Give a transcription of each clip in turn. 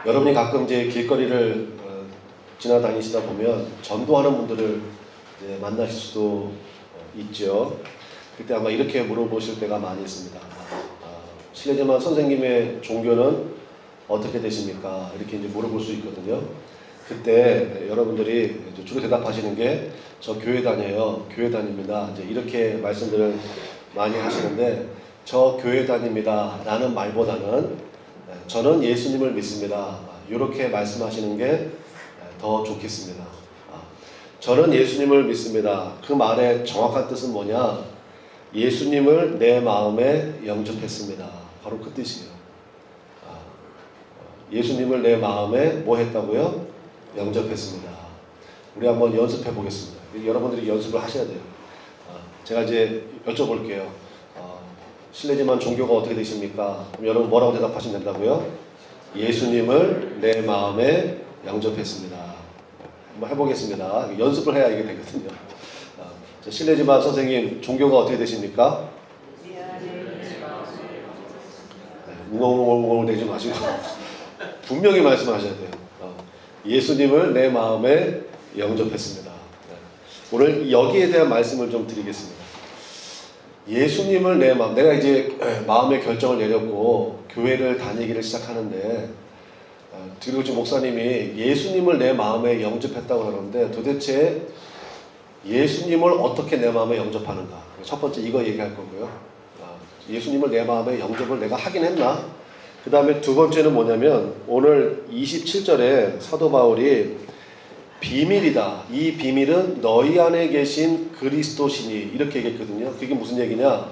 여러분이 가끔 이제 길거리를 지나다니시다 보면 전도하는 분들을 이제 만나실 수도 있죠. 그때 아마 이렇게 물어보실 때가 많이 있습니다. 실례지만 선생님의 종교는 어떻게 되십니까? 이렇게 이제 물어볼 수 있거든요. 그때 여러분들이 주로 대답하시는 게 저 교회 다녀요. 교회 다닙니다. 이제 이렇게 말씀들을 많이 하시는데 저 교회 다닙니다 라는 말보다는 저는 예수님을 믿습니다. 이렇게 말씀하시는 게 더 좋겠습니다. 저는 예수님을 믿습니다. 그 말의 정확한 뜻은 뭐냐? 예수님을 내 마음에 영접했습니다. 바로 그 뜻이에요. 예수님을 내 마음에 뭐 했다고요? 영접했습니다. 우리 한번 연습해 보겠습니다. 여러분들이 연습을 하셔야 돼요. 제가 이제 여쭤볼게요. 실례지만 종교가 어떻게 되십니까? 그럼 여러분 뭐라고 대답하시면 된다고요? 예수님을 내 마음에 영접했습니다. 한번 해보겠습니다. 연습을 해야 이게 되거든요. 실례지만 선생님 종교가 어떻게 되십니까? 웅엉웅엉 되지 마시고 분명히 말씀하셔야 돼요. 예수님을 내 마음에 영접했습니다. 오늘 여기에 대한 말씀을 좀 드리겠습니다. 예수님을 내 마음, 내가 이제 마음의 결정을 내렸고 교회를 다니기를 시작하는데 그리고 지금 목사님이 예수님을 내 마음에 영접했다고 그러는데 도대체 예수님을 어떻게 내 마음에 영접하는가? 첫 번째 이거 얘기할 거고요. 예수님을 내 마음에 영접을 내가 하긴 했나? 그 다음에 두 번째는 뭐냐면 오늘 27절에 사도 바울이 비밀이다. 이 비밀은 너희 안에 계신 그리스도시니 이렇게 얘기했거든요. 그게 무슨 얘기냐?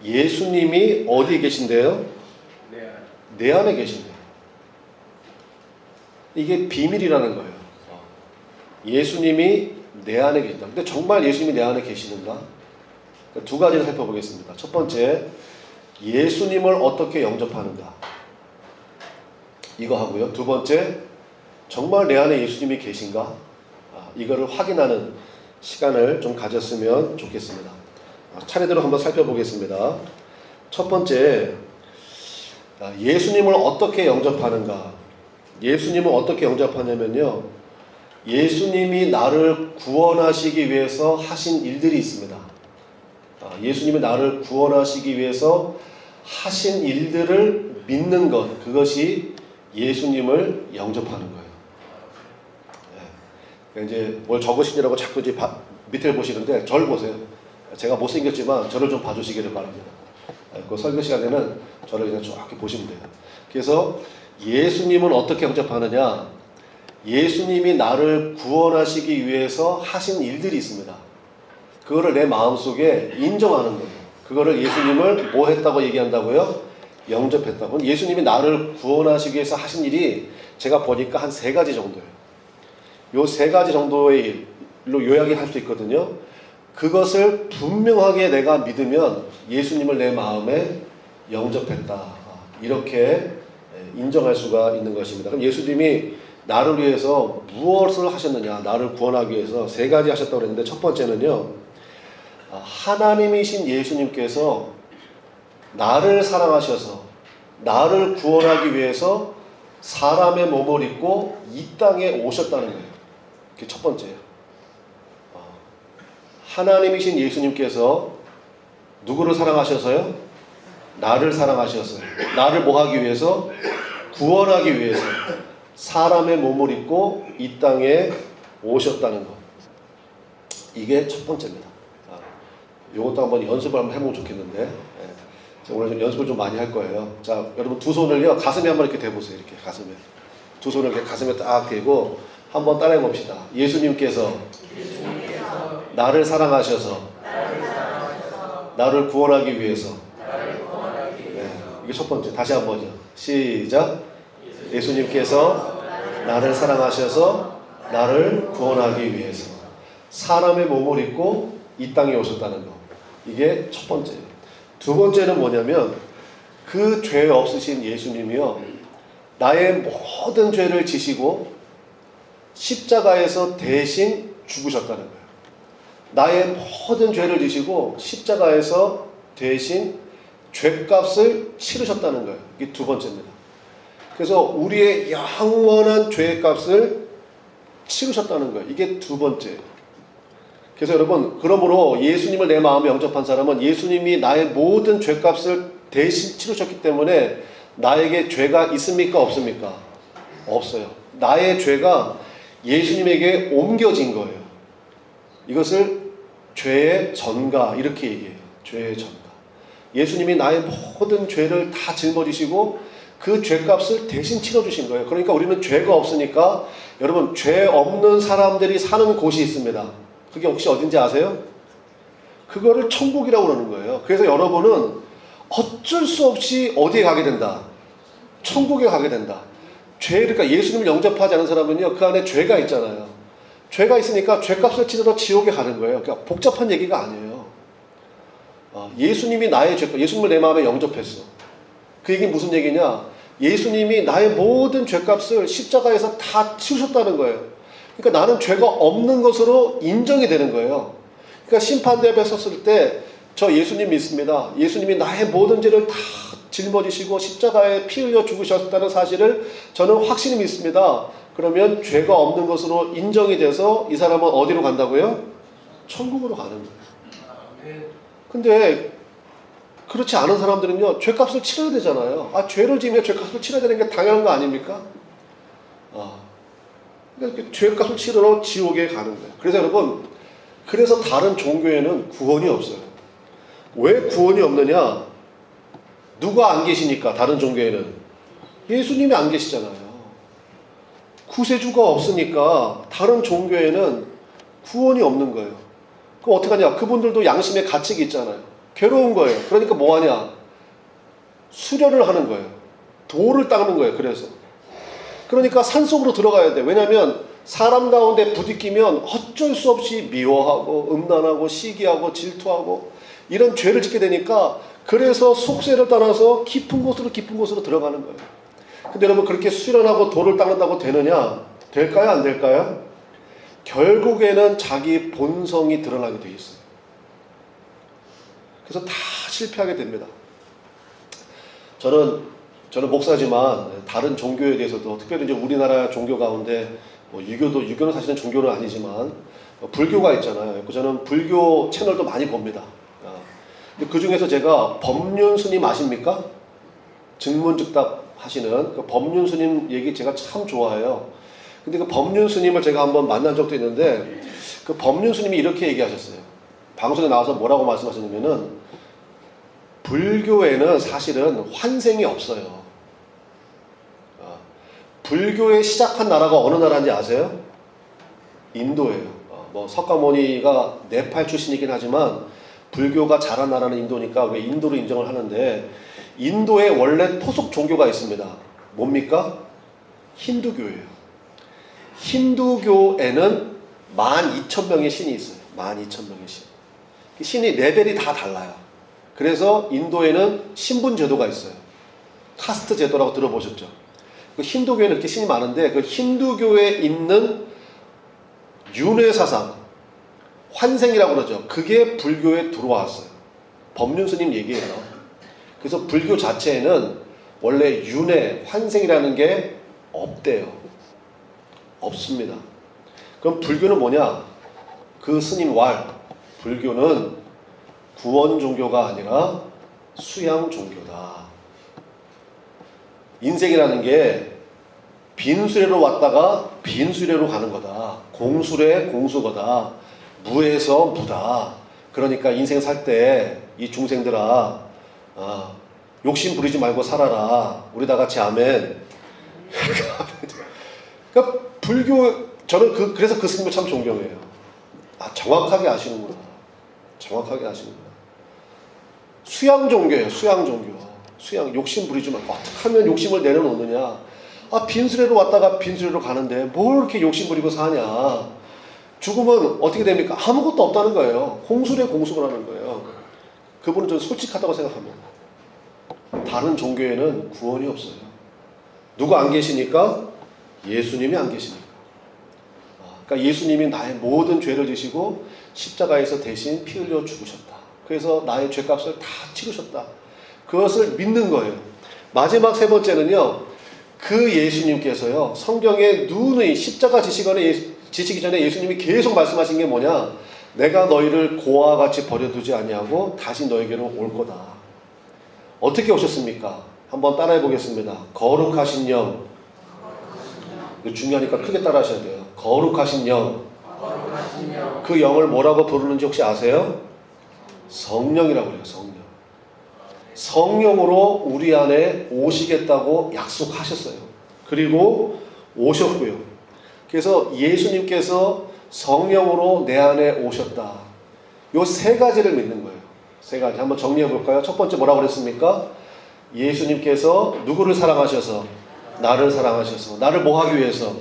예수님이 어디에 계신대요? 내 안에 계신대요. 이게 비밀이라는 거예요. 예수님이 내 안에 계신다. 근데 정말 예수님이 내 안에 계시는가? 두 가지를 살펴보겠습니다. 첫 번째, 예수님을 어떻게 영접하는가? 이거 하고요. 두 번째, 정말 내 안에 예수님이 계신가? 이거를 확인하는 시간을 좀 가졌으면 좋겠습니다. 차례대로 한번 살펴보겠습니다. 첫 번째, 예수님을 어떻게 영접하는가? 예수님을 어떻게 영접하냐면요. 예수님이 나를 구원하시기 위해서 하신 일들이 있습니다. 예수님이 나를 구원하시기 위해서 하신 일들을 믿는 것, 그것이 예수님을 영접하는 거예요. 이제 뭘 적으시느라고 자꾸 이제 밑을 보시는데 저를 보세요. 제가 못생겼지만 저를 좀 봐주시기를 바랍니다. 그 설교 시간에는 저를 그냥 쫙 보시면 돼요. 그래서 예수님은 어떻게 영접하느냐? 예수님이 나를 구원하시기 위해서 하신 일들이 있습니다. 그거를 내 마음속에 인정하는 거예요. 그거를 예수님을 뭐 했다고 얘기한다고요? 영접했다고. 예수님이 나를 구원하시기 위해서 하신 일이 제가 보니까 한 세 가지 정도예요. 요 세 가지 정도의 일로 요약을 할 수 있거든요. 그것을 분명하게 내가 믿으면 예수님을 내 마음에 영접했다. 이렇게 인정할 수가 있는 것입니다. 그럼 예수님이 나를 위해서 무엇을 하셨느냐? 나를 구원하기 위해서 세 가지 하셨다고 그랬는데 첫 번째는요. 하나님이신 예수님께서 나를 사랑하셔서 나를 구원하기 위해서 사람의 몸을 입고 이 땅에 오셨다는 거예요. 그게 첫 번째예요. 하나님이신 예수님께서 누구를 사랑하셔서요? 나를 사랑하셔서 나를 뭐 하기 위해서? 구원하기 위해서 사람의 몸을 입고 이 땅에 오셨다는 것. 이게 첫 번째입니다. 이것도 한번 연습을 한번 해보면 좋겠는데 오늘 좀 연습을 좀 많이 할 거예요. 자, 여러분 두 손을요 가슴에 한번 이렇게 대보세요. 이렇게 가슴에 두 손을 이렇게 가슴에 딱 대고 한번 따라해 봅시다. 예수님께서 나를 사랑하셔서 나를 구원하기 위해서. 이게 첫 번째. 다시 한번요. 시작. 예수님께서 나를 사랑하셔서 나를 구원하기 위해서 사람의 몸을 입고 이 땅에 오셨다는 거. 이게 첫 번째예요. 두 번째는 뭐냐면 그 죄 없으신 예수님이요 나의 모든 죄를 지시고 십자가에서 대신 죽으셨다는 거예요. 나의 모든 죄를 지시고 십자가에서 대신 죄값을 치르셨다는 거예요. 이게 두 번째입니다. 그래서 우리의 영원한 죄의 값을 치르셨다는 거예요. 이게 두 번째. 그래서 여러분, 그러므로 예수님을 내 마음에 영접한 사람은 예수님이 나의 모든 죄값을 대신 치르셨기 때문에 나에게 죄가 있습니까? 없습니까? 없어요. 나의 죄가 예수님에게 옮겨진 거예요. 이것을 죄의 전가 이렇게 얘기해요. 죄의 전가. 예수님이 나의 모든 죄를 다 짊어지시고 그 죄값을 대신 치러주신 거예요. 그러니까 우리는 죄가 없으니까 여러분, 죄 없는 사람들이 사는 곳이 있습니다. 그게 혹시 어딘지 아세요? 그거를 천국이라고 그러는 거예요. 그래서 여러분은 어쩔 수 없이 어디에 가게 된다? 천국에 가게 된다. 그러니까 예수님을 영접하지 않은 사람은요, 그 안에 죄가 있잖아요. 죄가 있으니까 죄값을 치르러 지옥에 가는 거예요. 그러니까 복잡한 얘기가 아니에요. 예수님이 나의 죄값, 예수님을 내 마음에 영접했어. 그 얘기는 무슨 얘기냐? 예수님이 나의 모든 죄값을 십자가에서 다 치우셨다는 거예요. 그러니까 나는 죄가 없는 것으로 인정이 되는 거예요. 그러니까 심판대 앞에 섰을 때 저 예수님 믿습니다. 예수님이 나의 모든 죄를 다 짊어지시고 십자가에 피 흘려 죽으셨다는 사실을 저는 확실히 믿습니다. 그러면 죄가 없는 것으로 인정이 돼서 이 사람은 어디로 간다고요? 천국으로 가는 거예요. 근데 그렇지 않은 사람들은요, 죄값을 치러야 되잖아요. 죄를 지으면 죄값을 치러야 되는 게 당연한 거 아닙니까? 그러니까 죄값을 치르러 지옥에 가는 거예요. 그래서 여러분, 그래서 다른 종교에는 구원이 없어요. 왜 구원이 없느냐? 누가 안 계시니까. 다른 종교에는 예수님이 안 계시잖아요. 구세주가 없으니까 다른 종교에는 구원이 없는 거예요. 그럼 어떻게 하냐? 그분들도 양심의 가책이 있잖아요. 괴로운 거예요. 그러니까 뭐 하냐? 수련을 하는 거예요. 돌을 닦는 거예요. 그러니까 산속으로 들어가야 돼. 왜냐하면 사람 가운데 부딪히면 어쩔 수 없이 미워하고 음란하고 시기하고 질투하고 이런 죄를 짓게 되니까, 그래서 속세를 따라서 깊은 곳으로 들어가는 거예요. 근데 여러분, 그렇게 수련하고 돌을 닦는다고 되느냐? 될까요? 안 될까요? 결국에는 자기 본성이 드러나게 돼 있어요. 그래서 다 실패하게 됩니다. 저는 목사지만 다른 종교에 대해서도, 특별히 이제 우리나라 종교 가운데 유교는 사실은 종교는 아니지만 불교가 있잖아요. 저는 불교 채널도 많이 봅니다. 그 중에서 제가 법륜 스님 아십니까? 증문즉답 하시는 그 법륜 스님 얘기 제가 참 좋아해요. 근데 그 법륜 스님을 제가 한번 만난 적도 있는데, 그 법륜 스님이 이렇게 얘기하셨어요. 방송에 나와서 뭐라고 말씀하셨냐면은, 불교에는 사실은 환생이 없어요. 불교의 시작한 나라가 어느 나라인지 아세요? 인도예요. 석가모니가 네팔 출신이긴 하지만 불교가 자란 나라는 인도니까 왜 인도로 인정을 하는데, 인도에 원래 토속 종교가 있습니다. 뭡니까? 힌두교예요. 힌두교에는 12,000명의 신이 있어요. 12,000명의 신. 신이 레벨이 다 달라요. 그래서 인도에는 신분 제도가 있어요. 카스트 제도라고 들어보셨죠? 그 힌두교에는 이렇게 신이 많은데, 그 힌두교에 있는 윤회 사상, 환생이라고 그러죠. 그게 불교에 들어왔어요. 법륜 스님 얘기예요. 그래서 불교 자체에는 원래 윤회, 환생이라는 게 없대요. 없습니다. 그럼 불교는 뭐냐? 그 스님 왈, 불교는 구원 종교가 아니라 수양 종교다. 인생이라는 게 빈수레로 왔다가 빈수레로 가는 거다. 공수레 공수거다. 무에서 무다. 그러니까 인생 살 때 이 중생들아, 욕심 부리지 말고 살아라. 우리 다 같이 아멘. 그러니까 저는 그래서 그 스님을 참 존경해요. 정확하게 아시는구나. 정확하게 아시는구나. 수양 종교예요. 수양 종교. 욕심 부리지 말고. 어떻게 하면 욕심을 내려놓느냐. 빈수레로 왔다가 빈수레로 가는데 뭘 이렇게 욕심 부리고 사냐. 죽으면 어떻게 됩니까? 아무것도 없다는 거예요. 공수래 공수라는 거예요. 그분은 좀 솔직하다고 생각합니다. 다른 종교에는 구원이 없어요. 누가 안 계시니까? 예수님이 안 계시니까. 그러니까 예수님이 나의 모든 죄를 지시고 십자가에서 대신 피 흘려 죽으셨다. 그래서 나의 죄값을 다 치르셨다. 그것을 믿는 거예요. 마지막 세 번째는요, 그 예수님께서요, 성경에 누누이 십자가 지시기 전에 예수님이 계속 말씀하신 게 뭐냐? 내가 너희를 고아와 같이 버려두지 아니하고 다시 너에게로 올 거다. 어떻게 오셨습니까? 한번 따라해 보겠습니다. 거룩하신 영. 중요하니까 크게 따라 하셔야 돼요. 거룩하신 영. 그 영을 뭐라고 부르는지 혹시 아세요? 성령이라고 해요. 성령. 성령으로 우리 안에 오시겠다고 약속하셨어요. 그리고 오셨고요. 그래서 예수님께서 성령으로 내 안에 오셨다. 요 세 가지를 믿는 거예요. 세 가지. 한번 정리해 볼까요? 첫 번째 뭐라고 그랬습니까? 예수님께서 누구를 사랑하셔서? 나를 사랑하셔서. 나를 뭐 하기 위해서?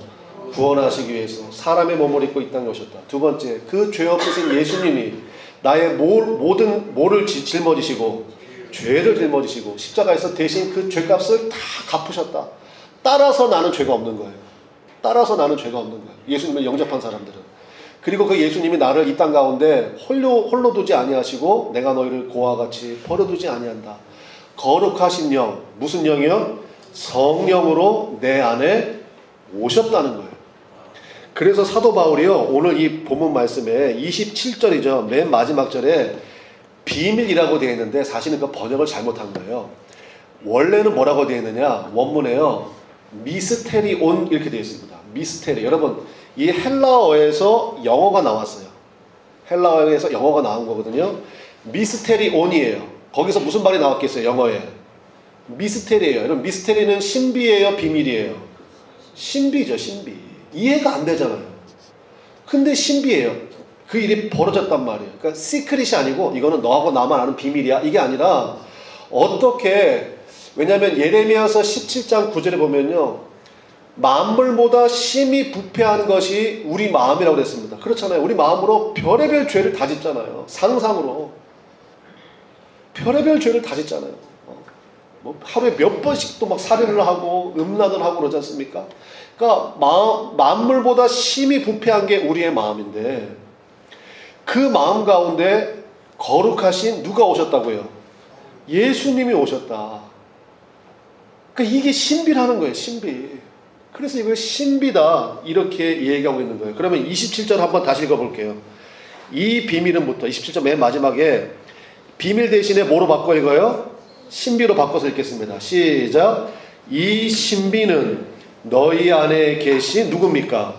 구원하시기 위해서 사람의 몸을 입고 이 땅에 오셨다. 두 번째, 그 죄 없으신 예수님이 나의 모를 짊어지시고 죄를 짊어지시고 십자가에서 대신 그 죄값을 다 갚으셨다. 따라서 나는 죄가 없는 거예요. 따라서 나는 죄가 없는 거예요. 예수님을 영접한 사람들은. 그리고 그 예수님이 나를 이 땅 가운데 홀로 두지 아니하시고 내가 너희를 고아와 같이 버려두지 아니한다. 거룩하신 영, 무슨 영이요? 성령으로 내 안에 오셨다는 거예요. 그래서 사도 바울이요, 오늘 이 본문 말씀에 27절이죠. 맨 마지막 절에 비밀이라고 되어 있는데 사실은 그 번역을 잘못한 거예요. 원래는 뭐라고 되어 있느냐? 원문에요, 미스테리온 이렇게 되어 있습니다. 미스테리. 여러분, 이 헬라어에서 영어가 나왔어요. 헬라어에서 영어가 나온 거거든요. 미스테리온이에요. 거기서 무슨 말이 나왔겠어요? 영어에. 미스테리예요. 여러분, 미스테리는 신비예요? 비밀이에요? 신비죠. 신비. 이해가 안 되잖아요. 근데 신비예요. 그 일이 벌어졌단 말이에요. 그러니까 시크릿이 아니고 이거는 너하고 나만 아는 비밀이야. 이게 아니라 어떻게, 왜냐하면 예레미야서 17장 9절에 보면요, 만물보다 심히 부패한 것이 우리 마음이라고 그랬습니다. 그렇잖아요. 우리 마음으로 별의별 죄를 다 짓잖아요. 상상으로 별의별 죄를 다 짓잖아요. 뭐 하루에 몇 번씩 또 막 살인을 하고 음란을 하고 그러지 않습니까? 그러니까 만물보다 심히 부패한 게 우리의 마음인데, 그 마음 가운데 거룩하신 누가 오셨다고요? 예수님이 오셨다. 그러니까 이게 신비라는 거예요. 신비. 그래서 이걸 신비다 이렇게 얘기하고 있는 거예요. 그러면 27절 한번 다시 읽어볼게요. 이 비밀은부터 27절 맨 마지막에 비밀 대신에 뭐로 바꿔 읽어요? 신비로 바꿔서 읽겠습니다. 시작. 이 신비는 너희 안에 계신 누굽니까?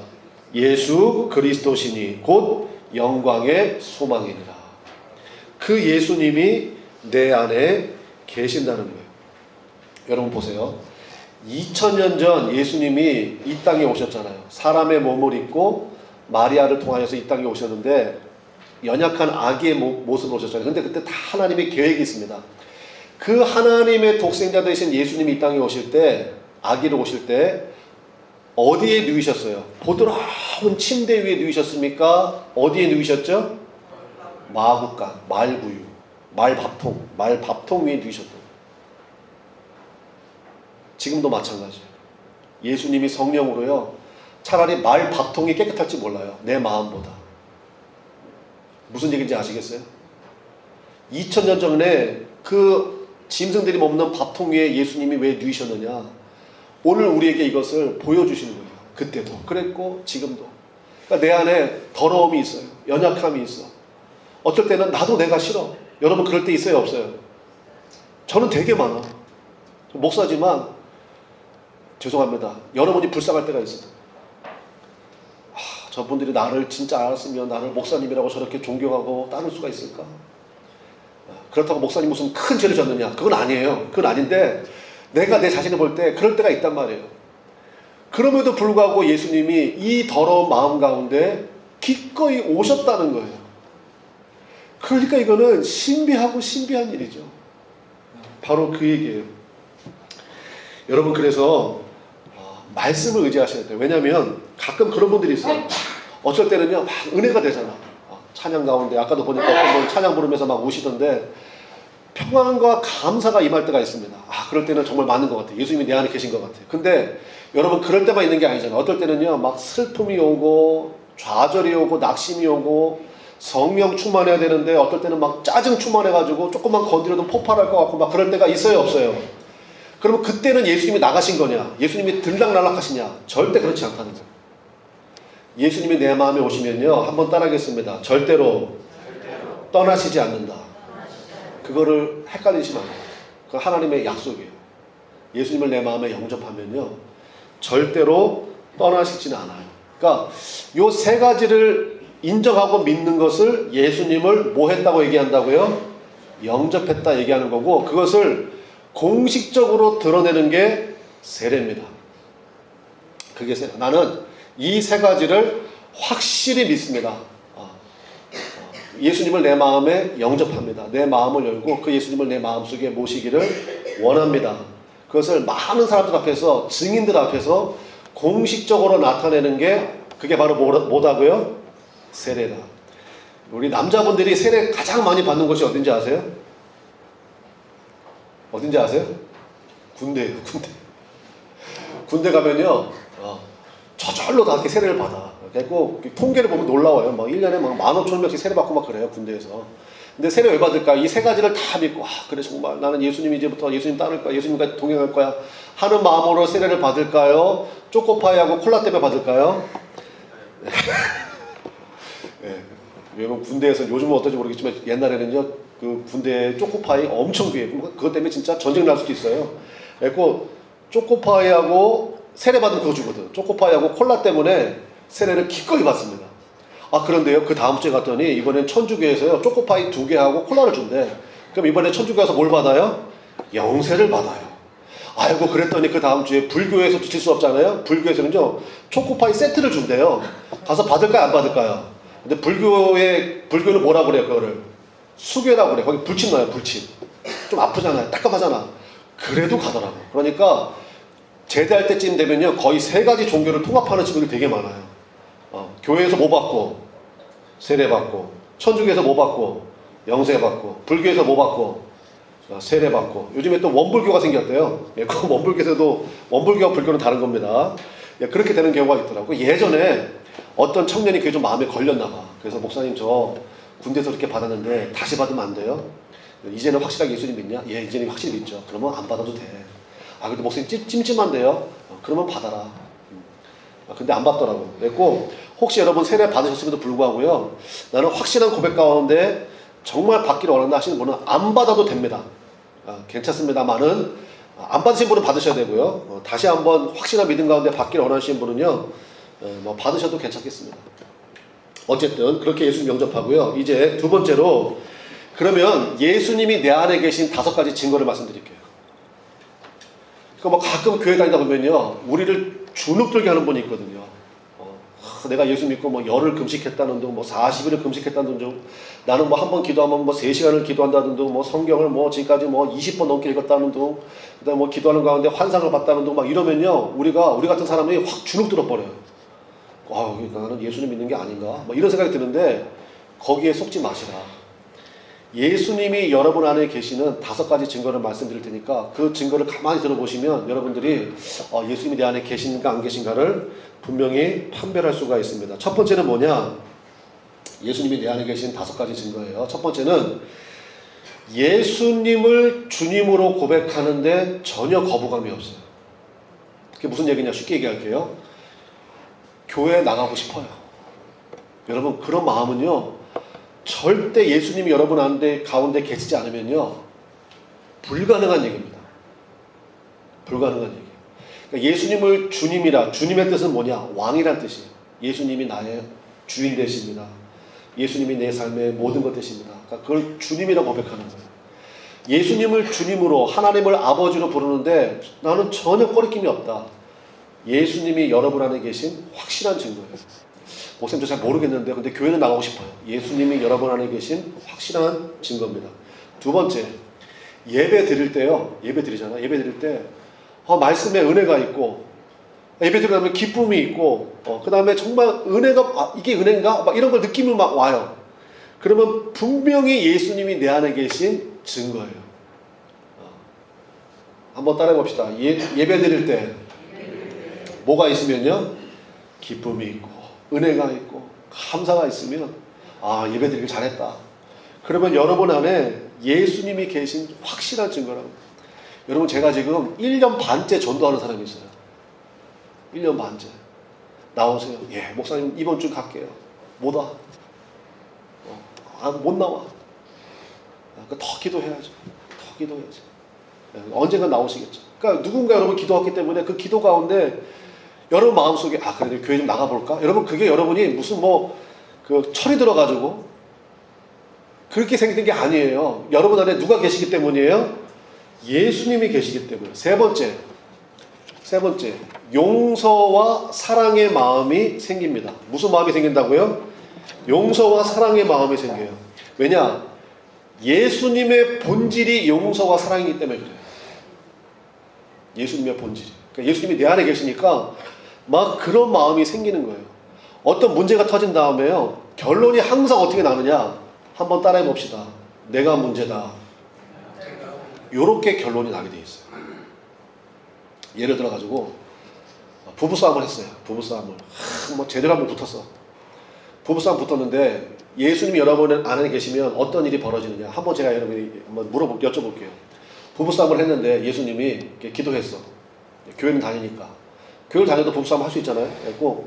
예수 그리스도시니 곧 영광의 소망이니라. 그 예수님이 내 안에 계신다는 거예요. 여러분 보세요. 2000년 전 예수님이 이 땅에 오셨잖아요. 사람의 몸을 입고 마리아를 통하여서 이 땅에 오셨는데 연약한 아기의 모습으로 오셨잖아요. 근데 그때 다 하나님의 계획이 있습니다. 그 하나님의 독생자 되신 예수님이 이 땅에 오실 때, 아기로 오실 때 어디에 누이셨어요? 보드라운 침대 위에 누이셨습니까? 어디에 누이셨죠? 마구간, 말구유, 말밥통 위에 누이셨던 거예요. 지금도 마찬가지예요. 예수님이 성령으로요, 차라리 말밥통이 깨끗할지 몰라요. 내 마음보다. 무슨 얘기인지 아시겠어요? 2000년 전에 그 짐승들이 먹는 밥통 위에 예수님이 왜 누이셨느냐? 오늘 우리에게 이것을 보여주시는 거예요. 그때도 그랬고 지금도. 그러니까 내 안에 더러움이 있어요. 연약함이 있어. 어쩔 때는 나도 내가 싫어. 여러분 그럴 때 있어요? 없어요? 저는 되게 많아. 목사지만 죄송합니다. 여러분이 불쌍할 때가 있어요. 저분들이 나를 진짜 알았으면 나를 목사님이라고 저렇게 존경하고 따를 수가 있을까? 그렇다고 목사님 무슨 큰 죄를 졌느냐? 그건 아니에요. 그건 아닌데 내가 내 자신을 볼 때 그럴 때가 있단 말이에요. 그럼에도 불구하고 예수님이 이 더러운 마음 가운데 기꺼이 오셨다는 거예요. 그러니까 이거는 신비하고 신비한 일이죠. 바로 그 얘기예요. 여러분 그래서 말씀을 의지하셔야 돼요. 왜냐하면 가끔 그런 분들이 있어요. 어쩔 때는요 막 은혜가 되잖아. 찬양 가운데 아까도 보니까 어떤 분 찬양 부르면서 막 우시던데 평안과 감사가 임할 때가 있습니다. 그럴 때는 정말 맞는 것 같아요. 예수님이 내 안에 계신 것 같아요. 근데 여러분 그럴 때만 있는 게 아니잖아요. 어떨 때는요 막 슬픔이 오고 좌절이 오고 낙심이 오고 성령 충만해야 되는데 어떨 때는 막 짜증 충만해가지고 조금만 건드려도 폭발할 것 같고 막 그럴 때가 있어요? 없어요? 그러면 그때는 예수님이 나가신 거냐? 예수님이 들락날락하시냐? 절대 그렇지 않다는 거예요. 예수님이 내 마음에 오시면요, 한번 따라하겠습니다. 절대로 떠나시지 않는다. 그거를 헷갈리시면 안 돼요. 그 하나님의 약속이에요. 예수님을 내 마음에 영접하면요, 절대로 떠나시지는 않아요. 그러니까 요 세 가지를 인정하고 믿는 것을 예수님을 뭐 했다고 얘기한다고요? 영접했다 얘기하는 거고, 그것을 공식적으로 드러내는 게 세례입니다. 그게 세례. 나는 이 세 가지를 확실히 믿습니다. 예수님을 내 마음에 영접합니다. 내 마음을 열고 그 예수님을 내 마음속에 모시기를 원합니다. 그것을 많은 사람들 앞에서, 증인들 앞에서 공식적으로 나타내는 게, 그게 바로 뭐다고요? 세례다. 우리 남자분들이 세례 가장 많이 받는 곳이 어딘지 아세요? 어딘지 아세요? 군대예요, 군대. 군대 가면요, 저절로 다 이렇게 세례를 받아. 그래서 통계를 보면 놀라워요. 막 1년에 막 15,000명씩 세례 받고 막 그래요, 군대에서. 근데 세례 왜 받을까? 이 세 가지를 다 믿고, 그래, 정말 나는 예수님 이제부터 예수님 따를 거야, 예수님과 동행할 거야 하는 마음으로 세례를 받을까요? 초코파이하고 콜라 때문에 받을까요? 네. 왜냐면 군대에서, 요즘은 어떨지 모르겠지만 옛날에는요, 그 군대 초코파이 엄청 귀해. 그것 때문에 진짜 전쟁 날 수도 있어요. 그래서 초코파이하고 세례 받으면 그거 주거든. 초코파이하고 콜라 때문에 세례를 기꺼이 받습니다. 그런데요, 그 다음 주에 갔더니 이번엔 천주교에서요, 초코파이 2개하고 콜라를 준대. 그럼 이번에 천주교 가서 뭘 받아요? 영세를 받아요. 아이고, 그랬더니 그 다음 주에 불교에서 줄 수 없잖아요. 불교에서는요, 초코파이 세트를 준대요. 가서 받을까요, 안 받을까요? 근데 불교는 뭐라 그래요, 그거를? 수괴라고 그래. 거기 불침 나요, 불침. 좀 아프잖아요, 따끔하잖아. 그래도 가더라고. 그러니까 제대할 때쯤 되면요, 거의 세 가지 종교를 통합하는 친구들이 되게 많아요. 교회에서 뭐 받고, 세례 받고, 천주교에서 뭐 받고, 영세 받고, 불교에서 뭐 받고, 세례 받고. 요즘에 또 원불교가 생겼대요. 그 원불교에서도, 원불교와 불교는 다른 겁니다. 그렇게 되는 경우가 있더라고요. 예전에 어떤 청년이 그게 좀 마음에 걸렸나 봐. 그래서 목사님, 저 군대에서 그렇게 받았는데 다시 받으면 안 돼요? 이제는 확실하게 예수님 믿냐? 예, 이제는 확실히 믿죠. 그러면 안 받아도 돼. 근데 목사님 찜찜한데요? 그러면 받아라. 근데 안 받더라고. 그랬고, 혹시 여러분 세례 받으셨음에도 불구하고요, 나는 확실한 고백 가운데 정말 받기를 원한다 하시는 분은 안 받아도 됩니다. 괜찮습니다만은, 안 받으신 분은 받으셔야 되고요. 다시 한번 확실한 믿음 가운데 받기를 원하시는 분은요, 받으셔도 괜찮겠습니다. 어쨌든 그렇게 예수님 영접하고요. 이제 두 번째로, 그러면 예수님이 내 안에 계신 5가지 증거를 말씀드릴게요. 그러니까 가끔 교회 다니다 보면요, 우리를 주눅들게 하는 분이 있거든요. 내가 예수 믿고 열흘 금식했다는 둥, 40일을 금식했다는 둥, 나는 한 번 기도하면 3시간을 기도한다는 둥, 성경을 지금까지 20번 넘게 읽었다는 둥, 그 다음에 기도하는 가운데 환상을 봤다는 둥, 막 이러면요, 우리 같은 사람이 확 주눅들어 버려요. 나는 예수님 믿는 게 아닌가? 이런 생각이 드는데, 거기에 속지 마시라. 예수님이 여러분 안에 계시는 5가지 증거를 말씀드릴 테니까 그 증거를 가만히 들어보시면 여러분들이 예수님이 내 안에 계신가 안 계신가를 분명히 판별할 수가 있습니다. 첫 번째는 뭐냐? 예수님이 내 안에 계신 5가지 증거예요. 첫 번째는 예수님을 주님으로 고백하는데 전혀 거부감이 없어요. 그게 무슨 얘기냐? 쉽게 얘기할게요. 교회에 나가고 싶어요. 여러분, 그런 마음은요, 절대 예수님이 여러분 가운데 계시지 않으면요, 불가능한 얘기입니다. 불가능한 얘기. 그러니까 예수님을 주님이라, 주님의 뜻은 뭐냐? 왕이란 뜻이에요. 예수님이 나의 주인 되십니다. 예수님이 내 삶의 모든 것 되십니다. 그러니까 그걸 주님이라고 고백하는 거예요. 예수님을 주님으로, 하나님을 아버지로 부르는데 나는 전혀 꺼리낌이 없다. 예수님이 여러분 안에 계신 확실한 증거예요. 목사님, 저 잘 모르겠는데 근데 교회는 나가고 싶어요. 예수님이 여러분 안에 계신 확실한 증거입니다. 두 번째, 예배 드릴 때요, 예배 드리잖아. 예배 드릴 때 말씀에 은혜가 있고, 예배 드리면 기쁨이 있고, 그 다음에 정말 은혜가, 이게 은혜인가? 막 이런 걸 느낌이 막 와요. 그러면 분명히 예수님이 내 안에 계신 증거예요. 한번 따라해 봅시다. 예배 드릴 때 뭐가 있으면요, 기쁨이 있고 은혜가 있고 감사가 있으면 예배 드리길 잘했다. 그러면 여러분 안에 예수님이 계신 확실한 증거라고. 여러분 제가 지금 1년 반째 전도하는 사람이 있어요. 1년 반째. 나오세요. 예, 목사님 이번 주 갈게요. 못 와. 못 나와. 더 기도해야죠. 더 기도해야죠. 언젠가 나오시겠죠. 그러니까 누군가 여러분 기도했기 때문에 그 기도 가운데 여러분 마음속에 그래 교회 좀 나가볼까? 여러분 그게 여러분이 무슨 그 철이 들어가지고 그렇게 생기는 게 아니에요. 여러분 안에 누가 계시기 때문이에요? 예수님이 계시기 때문에. 세 번째, 용서와 사랑의 마음이 생깁니다. 무슨 마음이 생긴다고요? 용서와 사랑의 마음이 생겨요. 왜냐? 예수님의 본질이 용서와 사랑이기 때문에 그래요. 예수님의 본질이. 그러니까 예수님이 내 안에 계시니까 막 그런 마음이 생기는 거예요. 어떤 문제가 터진 다음에요. 결론이 항상 어떻게 나느냐? 한번 따라해 봅시다. 내가 문제다. 요렇게 결론이 나게 돼 있어요. 예를 들어가지고 부부싸움을 했어요. 부부싸움을 제대로 한번 붙었어. 부부싸움 붙었는데 예수님이 여러분 안에 계시면 어떤 일이 벌어지느냐 한번 제가 여러분이 한번 여쭤볼게요. 부부싸움을 했는데 예수님이 기도했어. 교회는 다니니까. 교회를 다녀도 부부싸움 할 수 있잖아요. 그래서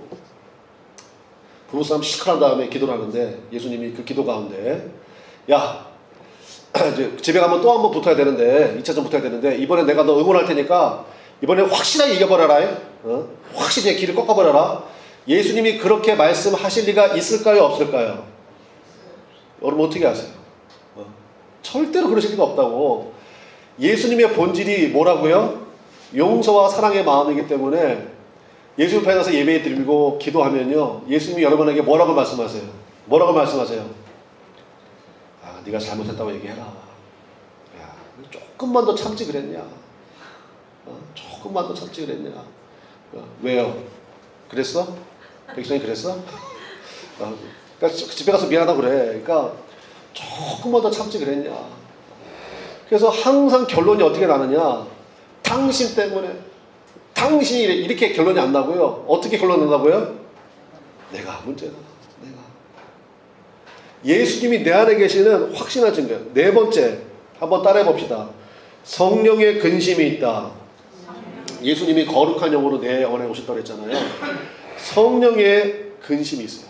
부부싸움 시작한 다음에 기도를 하는데 예수님이 그 기도 가운데 야 이제 집에 가면 또 한 번 붙어야 되는데 2차전 붙어야 되는데 이번에 내가 너 응원할 테니까 이번에 확실하게 이겨버려라. 확실히 길을 꺾어버려라. 예수님이 그렇게 말씀하실 리가 있을까요? 없을까요? 여러분 어떻게 아세요? 절대로 그러실 리가 없다고. 예수님의 본질이 뭐라고요? 용서와 사랑의 마음이기 때문에 예수 앞에 나서 예배 드리고 기도하면요. 예수님이 여러분에게 뭐라고 말씀하세요? 뭐라고 말씀하세요? 네가 잘못했다고 얘기해라. 야, 조금만 더 참지 그랬냐? 조금만 더 참지 그랬냐? 왜요? 그랬어? 백성이 그랬어? 그러니까 집에 가서 미안하다고 그래. 그러니까 조금만 더 참지 그랬냐? 그래서 항상 결론이 어떻게 나느냐? 당신 때문에. 당신이 이렇게 결론이 안 나고요. 어떻게 결론 난다고요? 내가 문제다. 내가. 예수님이 내 안에 계시는 확신한 증거. 네 번째, 한번 따라해 봅시다. 성령의 근심이 있다. 예수님이 거룩한 영으로 내 안에 오셨다고 했잖아요. 성령의 근심이 있어요.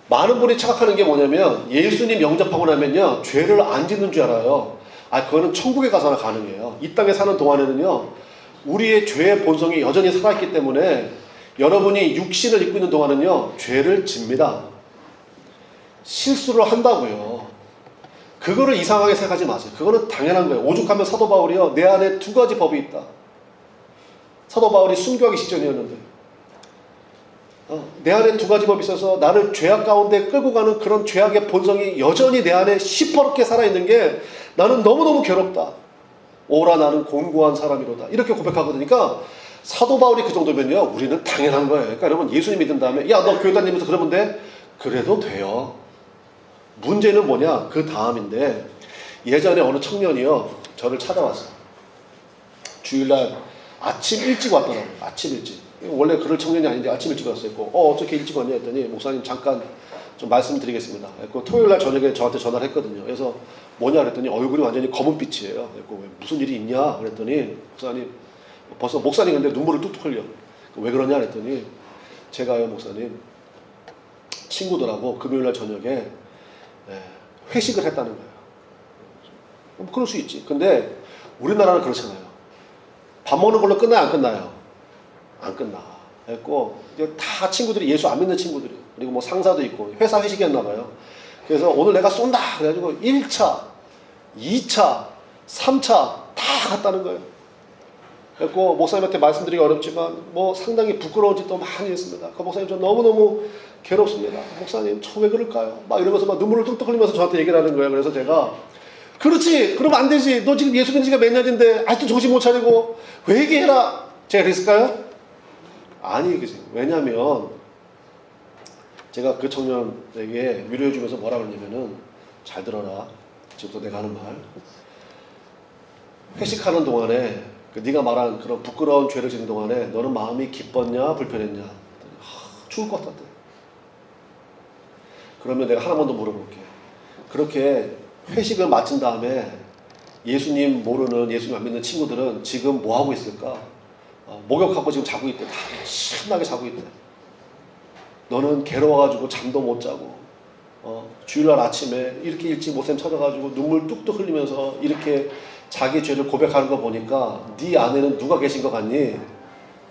많은 분이 착각하는 게 뭐냐면 예수님 영접하고 나면요 죄를 안 짓는 줄 알아요. 그거는 천국에 가서나 가능해요. 이 땅에 사는 동안에는요 우리의 죄의 본성이 여전히 살아있기 때문에 여러분이 육신을 입고 있는 동안은요 죄를 집니다. 실수를 한다고요. 그거를 이상하게 생각하지 마세요. 그거는 당연한 거예요. 오죽하면 사도 바울이요 내 안에 두 가지 법이 있다. 사도 바울이 순교하기 직전이었는데 내 안에 두 가지 법이 있어서 나를 죄악 가운데 끌고 가는 그런 죄악의 본성이 여전히 내 안에 시퍼렇게 살아있는 게 나는 너무너무 괴롭다. 오라 나는 곤고한 사람이로다. 이렇게 고백하거든요. 그러니까 사도 바울이 그 정도면요 우리는 당연한 거예요. 그러니까 여러분 예수님 믿은 다음에 야 너 교회 다니면서 그러면 돼? 그래도 돼요. 문제는 뭐냐? 그 다음인데 예전에 어느 청년이요 저를 찾아왔어요. 주일날 아침 일찍 왔더라고요. 아침 일찍. 원래 그럴 청년이 아닌데 아침 일찍 왔어요. 어떻게 일찍 왔냐 했더니 목사님 잠깐 좀 말씀드리겠습니다. 토요일날 저녁에 저한테 전화를 했거든요. 그래서 뭐냐 그랬더니 얼굴이 완전히 검은빛이에요. 무슨 일이 있냐 그랬더니 목사님 벌써 목사님 근데 눈물을 뚝뚝 흘려. 왜 그러냐 그랬더니 제가요 목사님 친구들하고 금요일날 저녁에 회식을 했다는 거예요. 그럴 수 있지. 근데 우리나라는 그렇잖아요. 밥 먹는 걸로 끝나요 안 끝나요? 안 끝나. 그래서 이제 다 친구들이 예수 안 믿는 친구들이 그리고 뭐 상사도 있고 회사 회식이었나 봐요. 그래서 오늘 내가 쏜다 그래가지고 1차, 2차, 3차 다 갔다는 거예요. 그래서 목사님한테 말씀드리기 어렵지만 뭐 상당히 부끄러운 짓도 많이 했습니다. 그 목사님 저 너무너무 괴롭습니다. 목사님 저 왜 그럴까요? 막 이러면서 막 눈물을 뚝뚝 흘리면서 저한테 얘기를 하는 거예요. 그래서 제가 그렇지 그러면 안 되지. 너 지금 예수 믿는 지가 몇 년인데 아직도 정신 못 차리고 왜 얘기해라. 제가 그랬을까요? 아니, 왜냐면 제가 그 청년에게 위로해주면서 뭐라 그러냐면은 잘 들어라. 지금부터 내가 하는 말. 회식하는 동안에 네가 말한 그런 부끄러운 죄를 짓는 동안에 너는 마음이 기뻤냐 불편했냐? 죽을 것 같았대. 그러면 내가 하나만 더 물어볼게. 그렇게 회식을 마친 다음에 예수님 모르는, 예수님 안 믿는 친구들은 지금 뭐 하고 있을까? 목욕하고 지금 자고 있대. 다 신나게 자고 있대. 너는 괴로워가지고 잠도 못 자고, 주일날 아침에 이렇게 일찍 모쌤 찾아가지고 눈물 뚝뚝 흘리면서 이렇게 자기 죄를 고백하는 거 보니까 네 안에는 누가 계신 것 같니?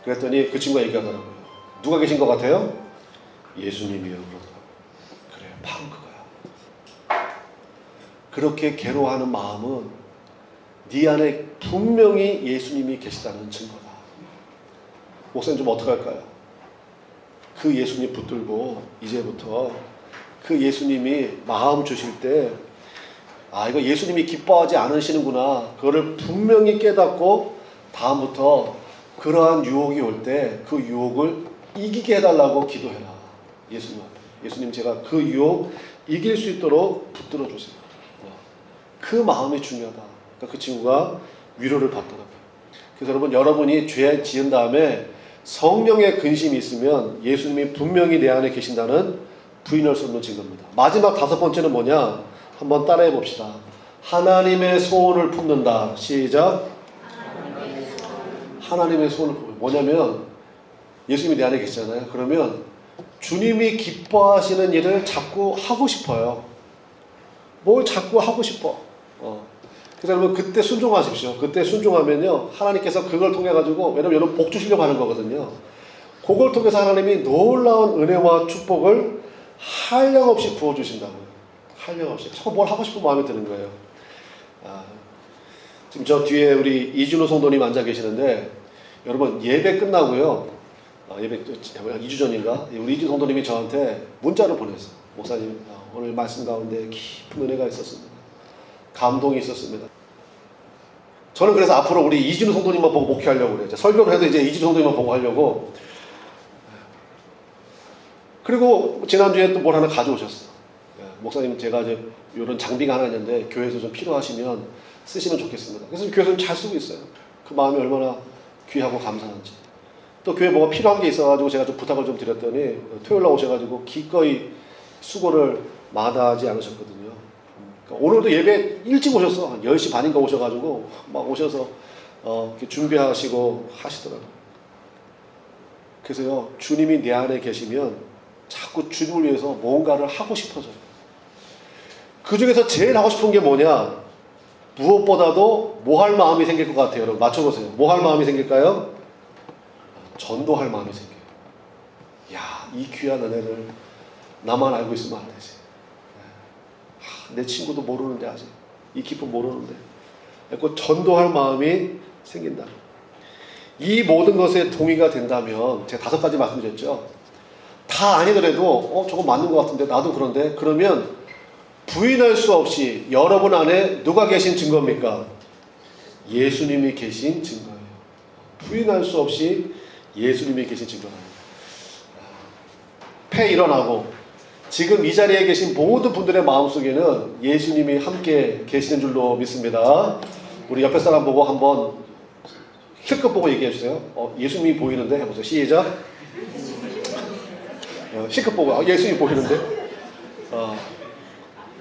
그랬더니 그 친구가 얘기하더라고요. 누가 계신 것 같아요? 예수님이요. 그러더라고요. 그래, 바로 그거야. 그렇게 괴로워하는 마음은 네 안에 분명히 예수님이 계시다는 증거다. 목사님 좀 어떻게 할까요? 그 예수님 붙들고 이제부터 그 예수님이 마음 주실 때 이거 예수님이 기뻐하지 않으시는구나, 그거를 분명히 깨닫고 다음부터 그러한 유혹이 올 때 그 유혹을 이기게 해달라고 기도해라. 예수님한테. 예수님, 제가 그 유혹 이길 수 있도록 붙들어 주세요. 그 마음이 중요하다. 그러니까 그 친구가 위로를 받더라고요. 그래서 여러분, 여러분이 죄 지은 다음에 성령의 근심이 있으면 예수님이 분명히 내 안에 계신다는 부인할 수 없는 증거입니다. 마지막 5번째는 뭐냐? 한번 따라해 봅시다. 하나님의 소원을 품는다. 시작. 하나님의 소원을 품는다. 뭐냐면 예수님이 내 안에 계시잖아요. 그러면 주님이 기뻐하시는 일을 자꾸 하고 싶어요. 뭘 자꾸 하고 싶어. 그래서 여러분, 그때 순종하십시오. 그때 순종하면요, 하나님께서 그걸 통해 가지고, 왜냐면 여러분 복 주시려고 하는 거거든요. 그걸 통해서 하나님이 놀라운 은혜와 축복을 한량없이 부어주신다고요. 한량없이. 자꾸 뭘 하고 싶은 마음이 드는 거예요. 지금 저 뒤에 우리 이준호 성도님 앉아 계시는데, 여러분 예배 끝나고요, 예배 2주 전인가, 우리 이준호 성도님이 저한테 문자를 보냈어요. 목사님, 오늘 말씀 가운데 깊은 은혜가 있었습니다. 감동이 있었습니다. 저는 그래서 앞으로 우리 이준호 성도님만 보고 목회하려고 그래요. 설교를 해도 이제 이준호 성도님만 보고 하려고. 그리고 지난주에 또 뭘 하나 가져오셨어. 목사님, 제가 이제 이런 장비가 하나 있는데 교회에서 좀 필요하시면 쓰시면 좋겠습니다. 그래서 교회에서 잘 쓰고 있어요. 그 마음이 얼마나 귀하고 감사한지. 또 교회에 뭐가 필요한 게 있어가지고 제가 좀 부탁을 좀 드렸더니 토요일날 오셔가지고 기꺼이 수고를 마다하지 않으셨거든요. 그러니까 오늘도 예배 일찍 오셨어. 한 10시 반인가 오셔가지고 막 오셔서 이렇게 준비하시고 하시더라고요. 그래서요, 주님이 내 안에 계시면 자꾸 주님을 위해서 뭔가를 하고 싶어져요. 그 중에서 제일 하고 싶은 게 뭐냐? 무엇보다도 뭐 할 마음이 생길 것 같아요. 여러분 맞춰보세요. 뭐 할 마음이 생길까요? 전도할 마음이 생겨요. 야, 이 귀한 은혜를 나만 알고 있으면 안 되지. 내 친구도 모르는데, 아직 이 기쁨 모르는데. 그 전도할 마음이 생긴다. 이 모든 것에 동의가 된다면, 제가 5가지 말씀드렸죠. 다 아니더라도 저거 맞는 것 같은데, 나도 그런데, 그러면 부인할 수 없이 여러분 안에 누가 계신 증거입니까? 예수님이 계신 증거예요. 부인할 수 없이 예수님이 계신 증거입니다. 패 일어나고 지금 이 자리에 계신 모든 분들의 마음속에는 예수님이 함께 계시는 줄로 믿습니다. 우리 옆에 사람 보고 한번 실컷 보고 얘기해 주세요. 예수님이 보이는데 해보세요. 시작. 실컷 보고 예수님이 보이는데.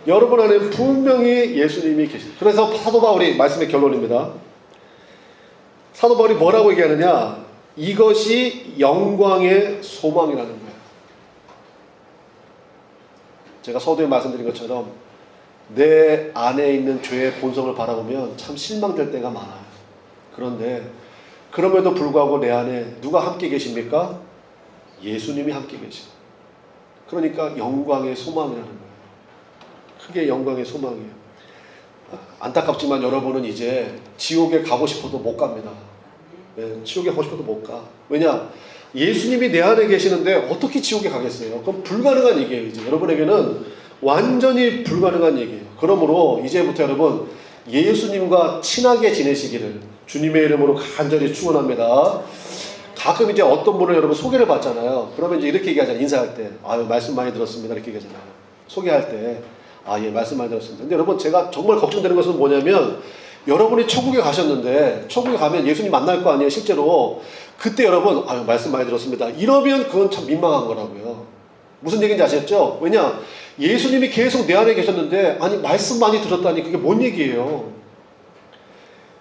여러분 안에 분명히 예수님이 계십니다. 그래서 사도 바울이 말씀의 결론입니다. 사도 바울이 뭐라고 얘기하느냐? 이것이 영광의 소망이라는 거예요. 제가 서두에 말씀드린 것처럼 내 안에 있는 죄의 본성을 바라보면 참 실망될 때가 많아요. 그런데 그럼에도 불구하고 내 안에 누가 함께 계십니까? 예수님이 함께 계십니다. 그러니까 영광의 소망이라는 거예요. 그게 영광의 소망이에요. 안타깝지만 여러분은 이제 지옥에 가고 싶어도 못 갑니다. 지옥에 가고 싶어도 못 가. 왜냐? 예수님이 내 안에 계시는데 어떻게 지옥에 가겠어요? 그건 불가능한 얘기예요. 이제 여러분에게는 완전히 불가능한 얘기예요. 그러므로 이제부터 여러분 예수님과 친하게 지내시기를 주님의 이름으로 간절히 축원합니다. 가끔 이제 어떤 분을 여러분 소개를 받잖아요. 그러면 이제 이렇게 얘기하잖아요. 인사할 때, 말씀 많이 들었습니다. 이렇게 얘기하잖아요. 소개할 때, 예, 말씀 많이 들었습니다. 근데 여러분, 제가 정말 걱정되는 것은 뭐냐면, 여러분이 천국에 가셨는데, 천국에 가면 예수님 만날 거 아니에요, 실제로. 그때 여러분, 말씀 많이 들었습니다. 이러면 그건 참 민망한 거라고요. 무슨 얘기인지 아시겠죠? 왜냐? 예수님이 계속 내 안에 계셨는데, 말씀 많이 들었다니, 그게 뭔 얘기예요?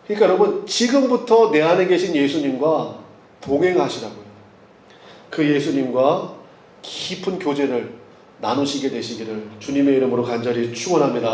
그러니까 여러분 지금부터 내 안에 계신 예수님과 동행하시라고요. 그 예수님과 깊은 교제를 나누시게 되시기를 주님의 이름으로 간절히 축원합니다.